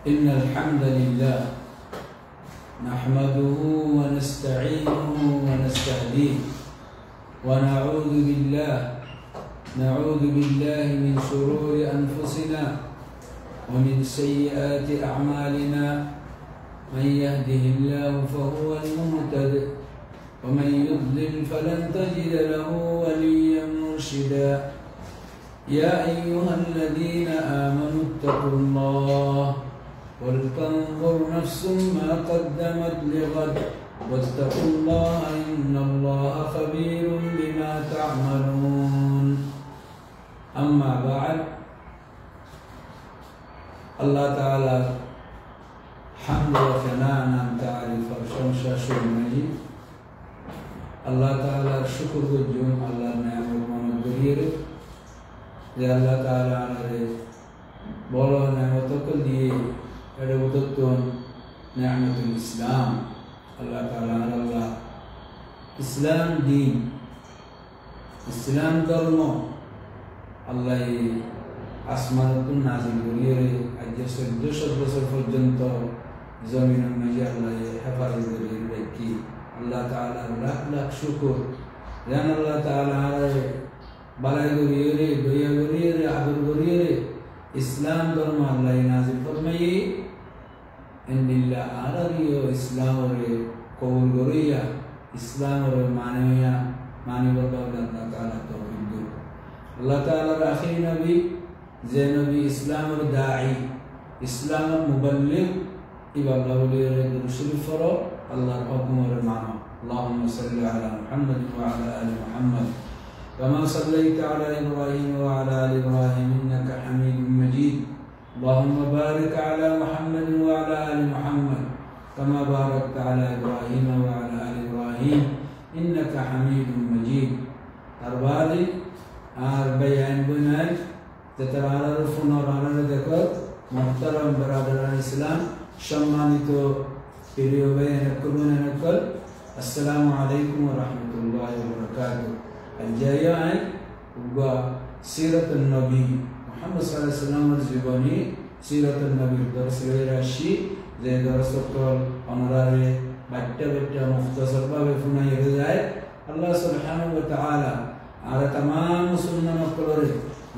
إن الحمد لله نحمده ونستعينه ونستهديه ونعوذ بالله من شرور أنفسنا ومن سيئات أعمالنا من يهده الله فهو المهتد ومن يضلل فلن تجد له وليا مرشدا يا أيها الذين آمنوا اتقوا الله ولتنظر نفس ما قدمت لغد واتقوا الله إن الله خبير بما تعملون أما بعد الله تعالى حمد وثناء تعرف وشمشة شرمجي الله تعالى شكر الجون الله نعم المنبرير يا الله تعالى على بولو نعمتك دي أدوتون نعمة الإسلام الله تعالى على الله إسلام دين إسلام ধর্ম আল্লাহ আসমানতুন নাযিল করিয়ে আজ 1400 বছর পর্যন্ত জমিনের মাঝে আল্লাহ হেফাজত করে রাখি আল্লাহ তাআলা লাখ লাখ শুকর জান আল্লাহ তাআলা বালাই করিয়ে দয়া করিয়ে আদর করিয়ে ইসলাম ধর্ম আল্লাহ নাযিল ফরমাই ইন্দিল্লাহ আরাবিও ইসলামরে কবুল করিয়া ইসলামরে মানিবতা আল্লাহ তাআলা তৌফিক দিন আল্লাহ তাআলার আখির নবী যে নবী ইসলামের দাঈ ইসলামের মুবাল্লিগ ইবাল্লাহ বলিয়ে দুরূদ শরীফ পড়ো আল্লাহর হুকুমের মানো اللهم صل على محمد وعلى ال محمد كما صليت على ابراهيم وعلى ال ابراهيم انك حميد مجيد اللهم بارك على محمد وعلى ال محمد كما باركت على ابراهيم وعلى ال ابراهيم انك حميد مجيد اربادي আর বয়ান বনাই তেতারার ফুনরার দেখো মুহতারাম ব্রাদারান ইসলাম সম্মানিত প্রিয় ভাইয়ের কুরবানাকল আসসালামু আলাইকুম ওয়া রাহমাতুল্লাহি ওয়া বারাকাতুহু আজয়াই উবা সিরাতুন নবী মুহাম্মদ সাল্লাল্লাহু আলাইহি ওয়াসাল্লামের জীবনী সিরাতুন নবীর দর্শে রাশি যে দর্শকল অনরারে বাট্টা মুখতাসারভাবে ফুনাই হয়ে যায় আল্লাহ সুবহানাহু ওয়া তাআলা আর तमाम সুন্নাহ নকলরে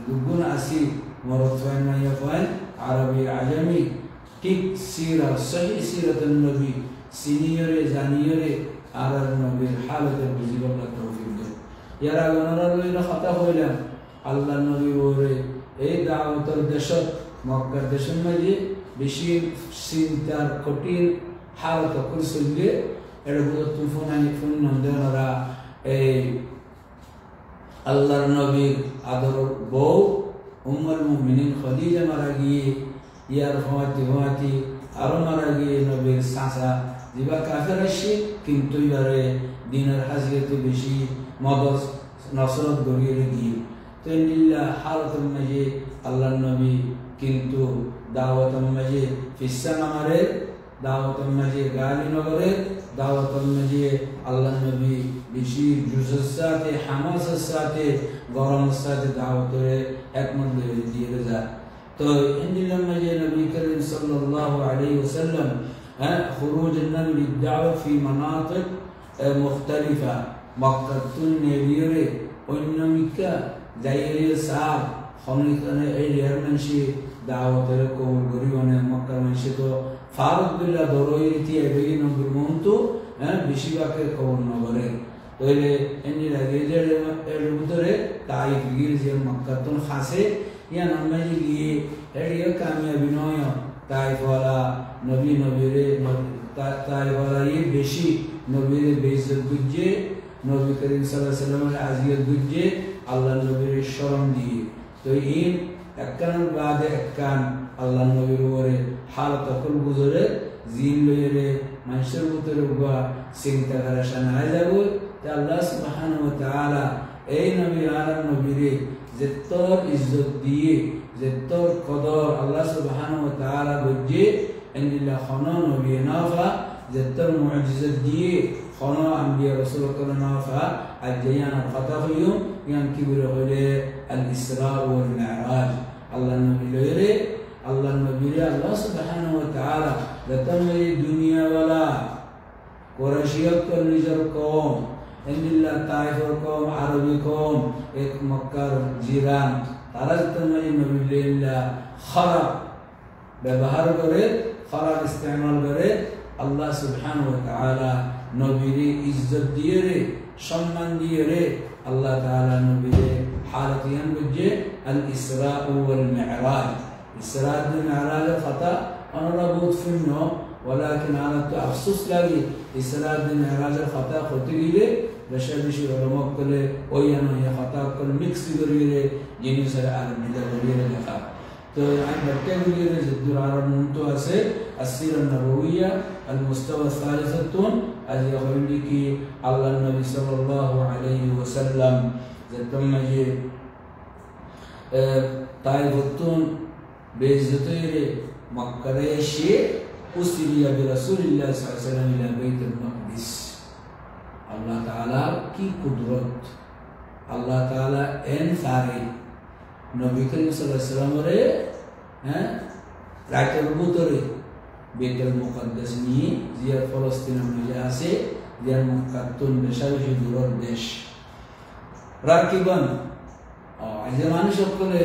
দুগুণ আসি মরতওয়ান মাইয়াফান আরবি আজমি ঠিক সিরা সহি সিরাতুন নবী সিনিয়রে জানিয়রে আর নবীর হালতে বুঝিবার তৌফিক দেন ইয়ারা গণরার কথা হইলাম আল্লাহ নবী ওরে এই দাওয়াতের দেশত মক্কার দেশের মাঝে বেশি চিন্তার কঠিন হালত করছিলে এর তুফানি ফুন নন্দরা এই আল্লাহর নবীর আদর বউ উম্মুল মুমিনিন খাদিজা মারা গিয়ে ইয়ার হওয়াতি আরো মারা গিয়ে নবীর চাচা যিবা কাফের আসে কিন্তু এবারে দিনের হাজিরাতে বেশি মদদ নসরত গড়িয়ে গিয়ে তো ইল্লা হালাতুল মাঝে আল্লাহর নবী কিন্তু দাওয়াতুল মাঝে ফিসা নামারে দাওয়াতুল মাঝে গালি নগরে দাওয়াতুল মাঝে আল্লাহর নবী বেশি জুজের সাথে হামাসের সাথে গরমের সাথে দাওয়াতের একমত দিয়ে যায় তো ইন্দিল্লাহ মাঝে নবী করিম সাল্লাল্লাহু আলাইহি ওয়াসাল্লাম خروج النبي للدعوة في مناطق مختلفة مقتل نبيره وإنما دايرة صعب خمسة أيام منشي دعوة لكم غريبنا مكة منشي تو فارق بالله دروي تي أبين برمونتو بشيبك كون نبره تقوله إني لقيت الربطة تايف جيل مكة تون خاصة يا نمجي ليه هذه كاميابي نويا তাই বলা নবী নবীরে তাই বলা এই বেশি নবীর বেইজ্জত বুঝে নবী করিম সাল্লাল্লাহু আলাইহি ওয়াসাল্লামের আজিয়ত বুঝে আল্লাহ নবীর শরম দিয়ে তো এই একখানের বাদে একখান আল্লাহ নবীর উপরে হালত কল গুজরে জিল লইরে মানুষের ভিতরে উবা চিন্তা করা শোনা যাব যে আল্লাহ সুবহানাহু ওয়া তাআলা এই নবী আলাম নবীরে যে তোর ইজ্জত দিয়ে যে তোর কদর আল্লাহ সুবহানাহু ওয়া তাআলা বুঝে ইন্দিল্লাহ খানা নবী নাফা যে তোর মুজিজত দিয়ে খানা আম্বিয়া রাসূল কোন নাফা আজয়ানা কথা হইও ইয়ান কি বলে হইলে আল ইসরা ওয়াল মিরাজ আল্লাহ নবী লইরে Allah Nabi Allah Subhanahu wa Ta'ala datang dari dunia wala Quraisy ko nijar kaum Indillah Taif kaum Arabi kaum ek Makkah jiran তারা datang dari Nabi Allah kharab ব্যবহার করে খারাপ ইস্তেমাল করে আল্লাহ সুবহানাহু ওয়া তাআলা নবীর ইজ্জত দিয়ে রে সম্মান দিয়ে রে আল্লাহ তাআলা নবীর হালাতিয়ান বুঝে আল ইসরা ওয়াল মি'রাজ ইসরা ও মি'রাজ কথা আমরা বহুত শুনো ولكن انا তো আফসোস লাগে ইসরা ও মি'রাজ কথা হতে গিয়ে বেশি বেশি রকম করে ওইয়ানো এই কথা কোন মিক্স করে রে জিনিসের আর মিলা করে লেখা तो यहाँ बच्चे भी ये ज़िद्दुरार मुंतो ऐसे अस्सीर नबविया المستوى الثالثون आज यह कि अल्लाह नबी सल्लल्लाहु अलैहि वसल्लम ज़तम मजे ताइबतुन बेइज्जतेरे मक्करेशे उसिरिया बिरसूलिल्लाह सल्लल्लाहु अलैहि वसल्लम इला बैतुल मक़दिस अल्लाह ताला की कुदरत अल्लाह ताला एन सारे নবী করিম সাল্লাল্লাহু আলাইহি ওয়াসাল্লামের রাতের ভিতরে বেতুল মুকাদ্দাস নিয়ে যে ফলস্তিনের মধ্যে আছে যে মুকাদ্দাতুন বেশাবেশি দূরের দেশ রাকিবান আজ মানুষ সকলে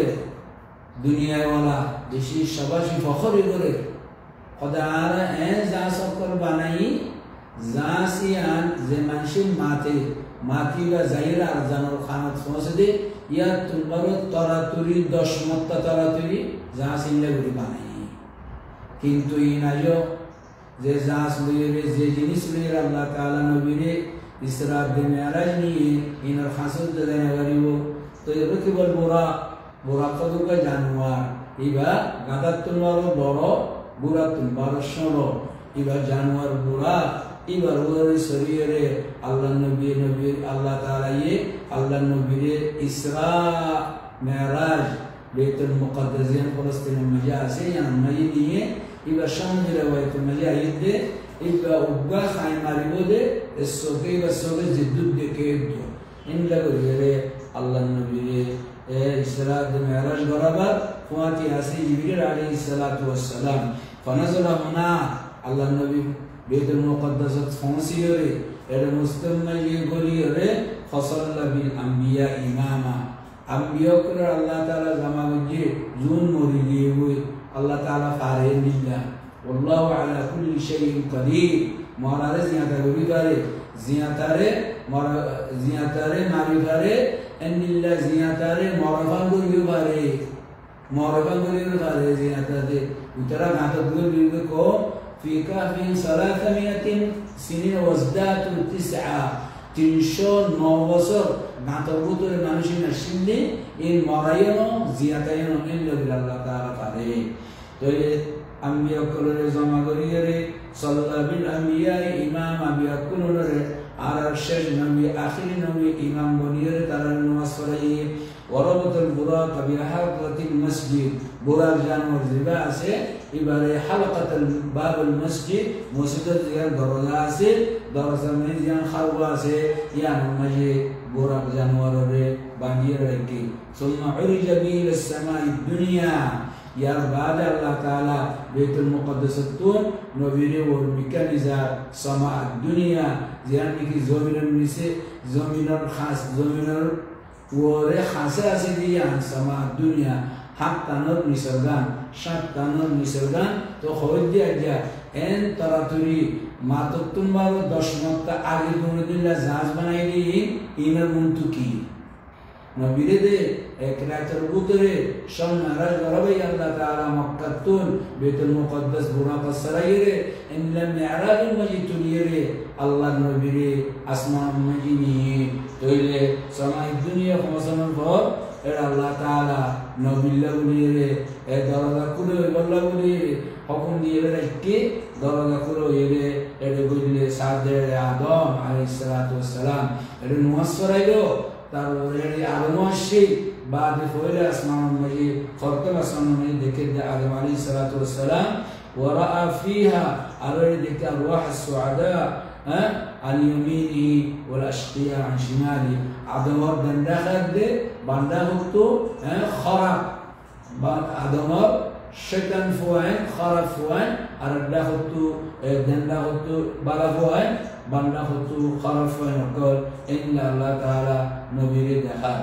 দুনিয়াওয়ালা দেশি সবাই ফখরি করে খোদার যা সকল বানাই জাসিয়ান যে মানুষের মাটি বা জাইরা আর জানোর খানাত পৌঁছে দে ইয়া তোমার তরাতুরি 10 মত্তা তরাতুরি যা সিংলে গুলি বানাই কিন্তু ইনাজো যে জাস লইরে যে জিনিস লইরে আল্লাহ তাআলা নবীরে ইসরা ও মিরাজ নিয়ে ইনার খাসুত দেনে গরিব তো এরকি বল বুরা কদুকা জানোয়ার ইবা গাদাত তোমার বড় বুরা তোমার সরো ইবা জানোয়ার বুরা এবার ওর শরীরে আল্লাহ নবী আল্লাহ তাআলা আল্লাহ নবীর ইসরা মিরাজ বেতুল মুকাদ্দাসিন ফলস্তিনের মধ্যে আছে আমরা নিয়ে এবার সামনে রওয়ায়াতের মধ্যে আইতে এবার উগা খাইমারি বলে এসোকে বা সোকে জিদ্দুদ দেখে ইনলা করে আল্লাহ নবীর ইসরা ও মিরাজ বরাবর ফাতি আছে জিবরিল আলাইহিস সালাতু ওয়াস সালাম ফানাজালা হুনা আল্লাহ নবী বেতুল মুকাদ্দাসাত ফনসিয়রে এর মুস্তামাই গলিয়রে ফসল্লা বিল আম্বিয়া ইমামা আম্বিয়া করে আল্লাহ তাআলা জামাউজি জুন মরি দিয়ে আল্লাহ তাআলা পারে নিলা আল্লাহু আলা কুল্লি শাইইন কাদির মারারে জিয়াতা গবি করে জিয়াতারে মারিফারে আন্নিল্লাহ জিয়াতারে মারাফান গবি করে মারাফান গবি করে জিয়াতাতে উতরা গাতা গবি কো في كهف 300 سنين وازدادوا 9 309 বছর গাঁতর ভিতরে মানুষের নাশিলে এই মরায়নো জিয়াতায়নো ইল্লা বিল্লাহ তাআলা পারে তো এই আম্বিয়া কলরে জমা করিয়ে সাল্লাল্লাহু বিল আম্বিয়া ইমাম আম্বিয়া কলরে আর শেষ নবী আখির নবী ইমাম বনিয়ে তারা নামাজ পড়াই ওয়ারাবাতুল বুরাক বিহালকাতিল মসজিদ বুরাক জানোয়ার জিবা আছে এবারে হালকাতুল বাবুল মসজিদ মসজিদের যে দরজা আছে দরজার মধ্যে যে খাওয়া আছে ইয়ার মাঝে বুরাক জানোয়ারে বানিয়ে রাখি সুম্মা উরিজা বিল সামাই দুনিয়া ইয়ার বাদে আল্লাহ তাআলা বেতুল মুকাদ্দাসাতুন নবীরে ওর মিকানিজা সামা দুনিয়া যেখানে কি জমিনের নিচে জমিনের খাস জমিনের ওরে খাসে আছে দিয়া সামা দুনিয়া হাক্কানোর নিসর্গান সাতকানোর নিসর্গান তো হয়ে দিয়া এন তরাতুরি মাততুন বারো 10 মক্কা আগে কোনদিল্লা জাহাজ বানাই দিই ইনার মুন্তু কি নবীরে দে এক রাতের ভিতরে সব নারাজ গরাবে আল্লাহ তাআলা মক্কাতুন বেতুল মুকাদ্দাস বুরাক সরাইরে ইনলা মিরাজ মজি তুলিরে আল্লাহ নবীরে আসমান মজি নিয়ে তইলে সামাই দুনিয়া খমসানোর পর এর আল্লাহ তাআলা নবিল্লাহ বলিরে এ দরজা খুলে বল্লা বলিরে হুকুম দিয়ে রাখকে দরজা খুলে এরে বলিলে সাদে আদম আলাইহিস সালাতু ওয়াস সালাম এর মুয়াসসরাইলো তারপরে আদম আসে বাদে ফয়লে আসমান মজি খরতম আসমান মজি দেখে আদম আলাইহিস সালাতু ওয়াস সালাম ওয়ারা ফিহা আরে দেখে আরওয়াহ السعداء عن يمينه والاشقياء عن شماله আদম বন্দা খাদে বান্দা হতো খরা বা আদম শয়তান ফুয়াইন খারাপ ফুয়াইন আর দা হতো দেন্দা হতো বালা ফুয়াইন বান্দা হতো খারাপ ফুয়াইন কল ইন্না আল্লাহ তাআলা নবীরে দেখা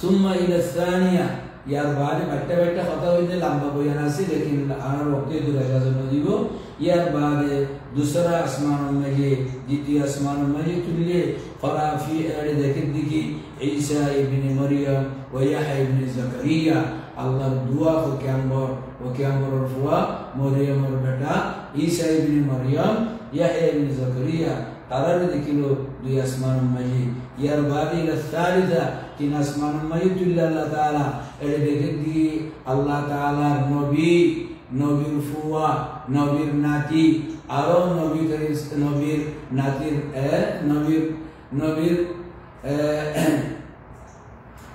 সুম্মা ইলা সানিয়া ইয়ার বাদে বাট্টা বাট্টা কথা হইতে লম্বা বয়ান আছে लेकिन আর ওকে দূরে যাওয়ার জন্য দিব ইয়ার বাদে दूसरा आसमान में ये द्वितीय आसमान में ये तुल्य फराफी अरे देखे दिखी ईसा इब्न मरियम व यहया इब्न जकरिया अल्लाह दुआ को क्या और हुआ मरियम और बेटा ईसा इब्न मरियम यहया इब्न जकरिया तारा देखिलो दुई आसमान में ये यार बादी लसालिदा तीन आसमान में ये तुल्य अल्लाह ताला अरे देखे दिखी अल्लाह ताला नबी নবীর ফুয়া নবীর নাতি আরো নবী নবীর নাতির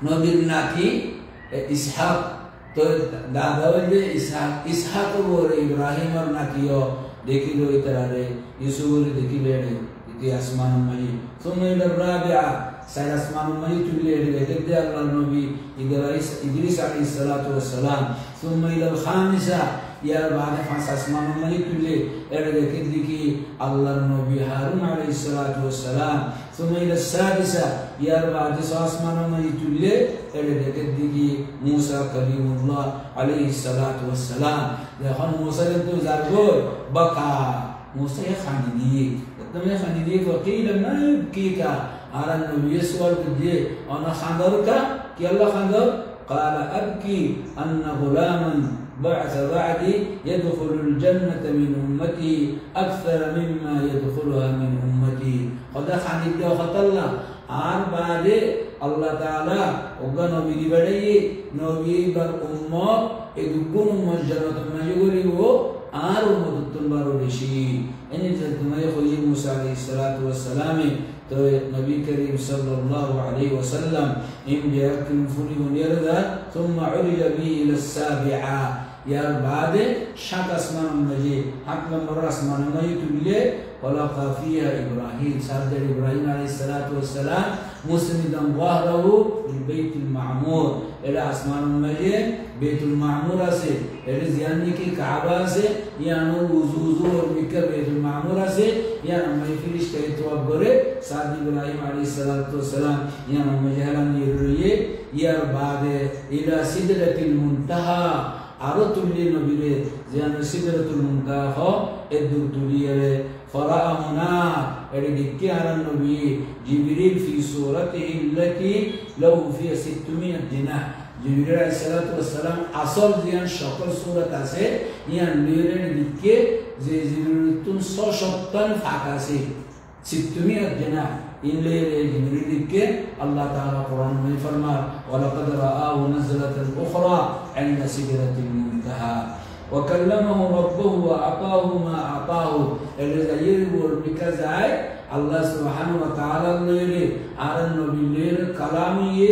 নবীর নাতি ইসহাক তো দাদা বলে ইসহাক বলে ইব্রাহিম আর নাতিও দেখিল ইতরারে ইউসুফ বলে দেখিলে ইতি আসমান মাই সুমাইল রাবিআ সাইদ আসমান মাই তুলে দেখতে আল্লাহ নবী ইদ্রিস আলাইহিস সালাতু ওয়াস সালাম সুমাইল খামিসা ইয়ার বাদে পাঁচ আসমান মাই তুলে দেখে দেখি আল্লাহর নবী হারুন আলাইহিস সালাতু ওয়াস সালাম সুমাইল সাদিসা ইয়ার বাদে আসমান মাই তুলে দেখে দেখি মুসা কালিমুল্লাহ আলাইহিস সালাতু ওয়াস সালাম যখন মুসা তো জারগো বাকা মুসা খানিদি তুমি খানিদি وقيل ما يبكيك على النبي سؤال كده انا خندرك يلا خندر قال ابكي ان غلاما بعث بعدي يدخل الجنة من أمتي أكثر مما يدخلها من أمتي قد خندي وخطلنا আর বাদে আল্লাহ তাআলা ওগা নবী দিবাড়ি নবী বার উম্মত এই দুগুণ উম্মত জান্নাত মাঝে করিব আর উম্মত তুলবারও বেশি এনে যে তুমি হই মুসা আলাইহিস সালাতু ওয়াস সালাম তো নবী করিম সাল্লাল্লাহু আলাইহি ওয়াসাল্লাম ইন জাকিম ফুলি নিরদা ثم عرج به الى السابعه ইয়ার বাদে সাত আসমান মাঝে আট নম্বর আসমান মাঝে তুললে خلق فيها إبراهيم سردر إبراهيم عليه الصلاة والسلام مسندا ظهره للبيت المعمور إلى أسمان المجيد بيت المعمور से إلى زياني की काबा से या नो वुजू और मिकर بيت المعمور से या नम्मा फिलिश के तो बरे साद इब्राहिम عليه الصلاة والسلام या नम्मा जहलान ये या बाद إلى सिदरत المنتهى आरो तुल्य नबीरे जियान सिदरतुल मुंताहा एदुर तुलिये फराअ हुना एडी दिक्के आरा नबी जिब्रील फी सूरतिही अल्लती लहू फी 600 जिनाह जिब्रील अलैहिस सलातु वस सलाम असल जियान शकल सूरत आसे यान नीरे दिक्के जे जिब्रील तुम 170 फाका से 600 जिनाह इन ले जिब्रील दिक्के अल्लाह ताला कुरान में फरमा वलक़द रआहु नज़लतन उख़रा عند سدرة المنتهى وكلمه ربه وأعطاه ما أعطاه الذي يقول بكذا الله سبحانه وتعالى الليل على النبي الليل كلامي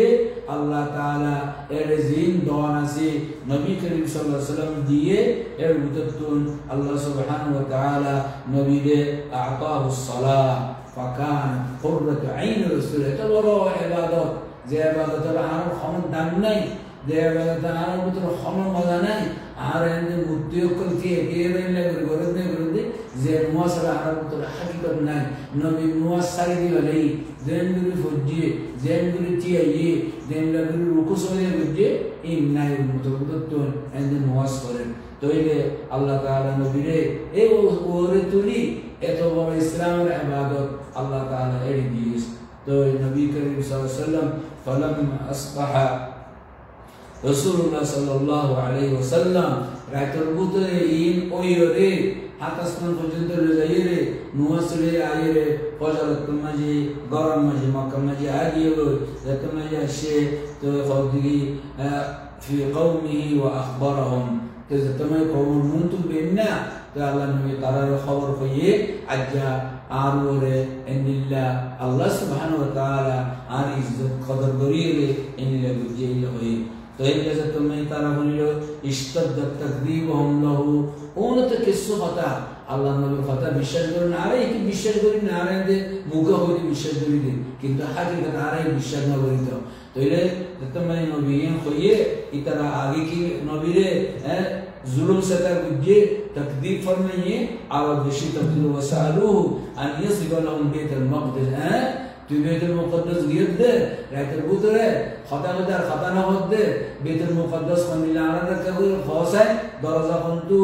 الله تعالى الزين دوانسي نبي كريم صلى الله عليه وسلم ديه المتتون الله سبحانه وتعالى نبي أعطاه الصلاة فكان قرة عين رسوله تلورو عبادات زي عبادات العرب خمد دمني देवता आरो पुत्र खमन मजा नै आरो एंदे मुत्तियो कलके एरे लेगर गरदने गरदे जे मुसरा आरो पुत्र हकीकत नै नबी मुसरी दिलई जेंदुरी फुजी जेंदुरी तिये जेंदुरी रुकु सोले बुजे इन नै मुतबत्तो एंदे मुस करे तोइले अल्लाह ताआला नबी रे ए ओरे तुली एतो बड़ इस्लामेर इबादत अल्लाह ताआला एडी दिस तो नबी करीम सल्लल्लाहु अलैहि वसल्लम फलम अस्बह Rasulullah sallallahu alaihi wasallam ratul butre in oyore hatasman পর্যন্ত লইরে নুয়াসলে আইরে ফজরত মাঝে গরম মাঝে মক্কা মাঝে আগিয়ে যত মাঝে আসে তো ফৌদি في قومه واخبرهم যত মাঝে কওম মুনতু বিন্না তো আল্লাহ নবী তারার খবর হইয়ে আজ্জা আরওরে ইন্নাল্লাহ আল্লাহ সুবহানাহু ওয়া তাআলা আর ইজ্জত কদর করিয়ে ইন্নাল্লাহ বুঝিয়ে হই तो एक जैसे तुम्हें तारा बोलियो इश्तद तकदीबहुम लहु ओन तो किस्सो फता अल्लाह नबी फता विश्वास करो नारे कि विश्वास करी नारे दे मुगा होती विश्वास करी दे किंतु हकीकत नारे विश्वास न करी तो तोइले ततमने नबीयन खोये इतना आगे की नबीरे जुल्म से तर गुज्जे तकदीर फरमाइए आवाज़ बेशी तकदीर वसालू अनियस गलम बेतल मक़दस तू बेतल मुक़द्दस गिर दे राइटर बुतरे खता बदर खता न होत दे बेतल मुक़द्दस कमिला आना रखो खासा दरजा खंतु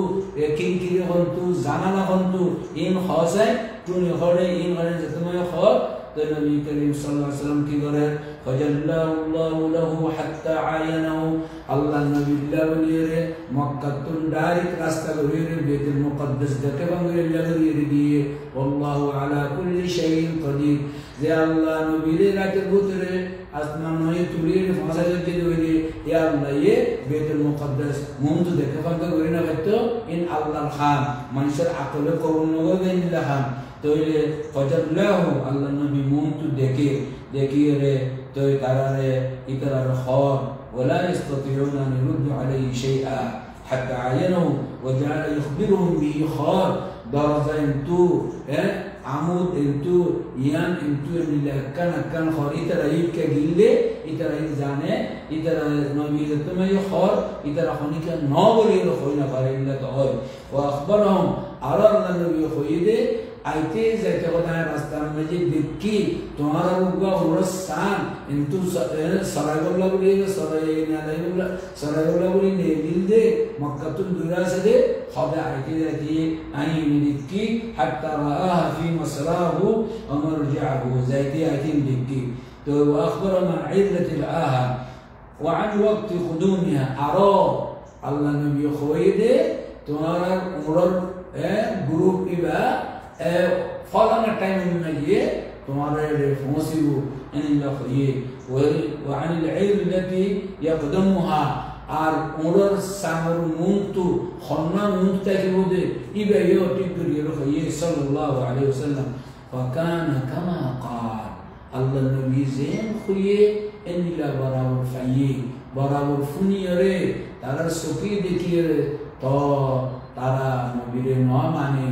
किन किरे खंतु जाना ना खंतु इन खासा तू निखरे इन गरे जतमे खा तो नबी करीम सल्लल्लाहु अलैहि वसल्लम की गरे फजल्लाहु लहु हत्ता आयनहु अल्लाह नबी लवलिरे मक्का तुन डायरेक्ट रास्ता गरे बेतुल मुक़द्दस देखे बंगरे लवलिरे दिए वल्लाहु अला कुल्ली शैइन कदीर जे अल्लाह नबी रे राते बुतरे आसमान में तुलीरे फासा जे दोरे या अल्लाह ये बेतुल मुक़द्दस मुंतु देखे बंगा गरे ना बतो इन अल्लाह खान मनशर अकल को नगो गन तो ये फजल्लाहु अल्लाह नबी मुंतु देखिए रे तो तारा रे इकरा खौर वला यस्ततिऊन अन युरद्दु अलैहि शैआ हत्ता आयनहु वजअल युखबिरुहुम बिही खौर दरजा इंतु आमुद इंतु यान इंतु मिलकन कन खौर इतरा के गिल्ले इतरा जाने इतरा नबी तुम ये खौर इतरा खनी का नौ बोली रो खोइना करे इल्ला तो और व अखबरहुम अला नबी खोइदे आइते जाते होता है रास्ता में जे दिक्की तुम्हारा रुआ उरसान इंतु सरायगोला बुली सरायगोला बुली ने दिल दे मक्का तुम दूरा से दे खदा आइते जाती आई दिक्की हत्ता रहा फी मसराहु अमरजाहु जाती आइते दिक्की तो अखबर मन इल्लतिल आहा وعن वक्त खुदूमिहा आरो अल्लाह नबी खोइदे तुम्हारा उमर ग्रुप इबा फलाना टाइम में ये तुम्हारे रेफोंसिबु इन लखये وعن العير التي يقدمها আর ওর সামর মুনতু খন্না মুনতা কি বলে ইবে ইও টিকরি রখয়ে সাল্লাল্লাহু আলাইহি ওয়াসাল্লাম فكان كما قال الله নবী জেন খুয়ে ইনলা বরাবর ফাইয়ে বরাবর ফুনিয়রে তারা সুকি দেখিয়ে তো তারা নবীরে না মানে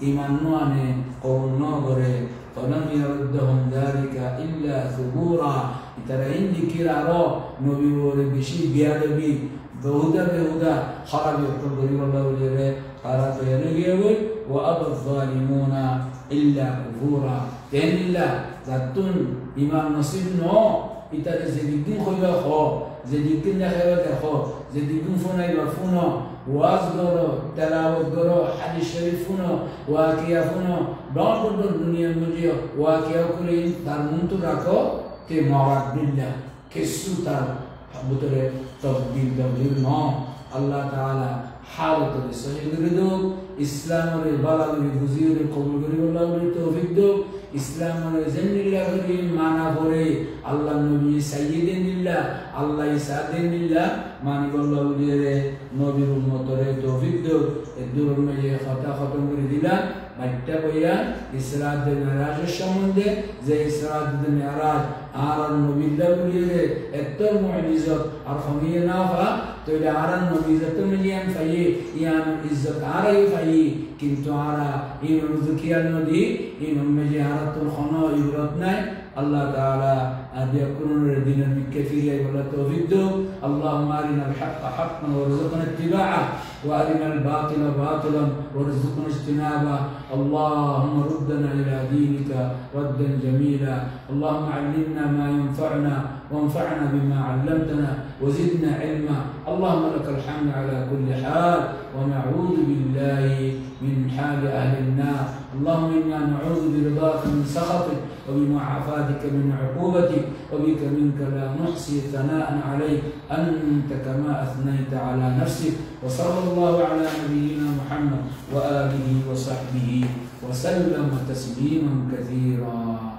ईमान न आने कौन न करे फलम यरद्दहुम ذلك इल्ला ثبورا इतरा इन दिकिरारो नबी ओरे बिशी बियादबी बेहुदा खराब यकुल गरीब अल्लाह वले खरा तो यने गेवे व अब الظالمون इल्ला كفورا तेनिल्ला जातुन ईमान नसीब नो इतरा जेदिकिन खोया खो जेदिकिन नखवा खो जेदिकिन फुनाई बफुनो वाज करो तलावत करो हदीस शरीफ सुनो वाकिया सुनो डॉट दुनिया मुझे वाकिया कुले तार मुंतु रखो के मौत बिल्ला के सुतार बुतरे तब्दील नो अल्लाह ताला हालत सही गरिदो इस्लाम रे बालागरी गुजीर कबूल करी अल्लाह रे तौफीक दो इस्लाम रे जन्निल्लाह करी माना करे अल्लाह नबी सय्यिदिल्लाह अल्लाह इसादिल्लाह मानी अल्लाह रे नबीर उम्मत रे तौफीक दो एदुर में ये खता खत्म कर दिला बैठा बोया इसरा दे मेराज সম্বন্ধে যে इसरा दे मेराज आरन नबी रे एत्तर मुअजिजत और खमिया नाफा तो ये आरन नबी जत में यान फये यान इज्जत आ रही फये किंतु आरा इन ज़किया नदी इन में जे आरतुल खना इबरत नहीं अल्लाह ताला أن يكون الذين من كثير ولا توفيق اللهم أرنا الحق حقا وارزقنا اتباعه وأرنا الباطل باطلا وارزقنا اجتنابه اللهم ردنا إلى دينك ردا جميلا اللهم علمنا ما ينفعنا وانفعنا بما علمتنا وزدنا علما اللهم لك الحمد على كل حال ونعوذ بالله من حال أهل النار اللهم إنا نعوذ برضاك من سخطك وبمعافاتك من عقوبتك وبك منك لا نحصي ثناء عليك أنت كما أثنيت على نفسك وصلى الله على نبينا محمد وآله وصحبه وسلم تسليما كثيرا.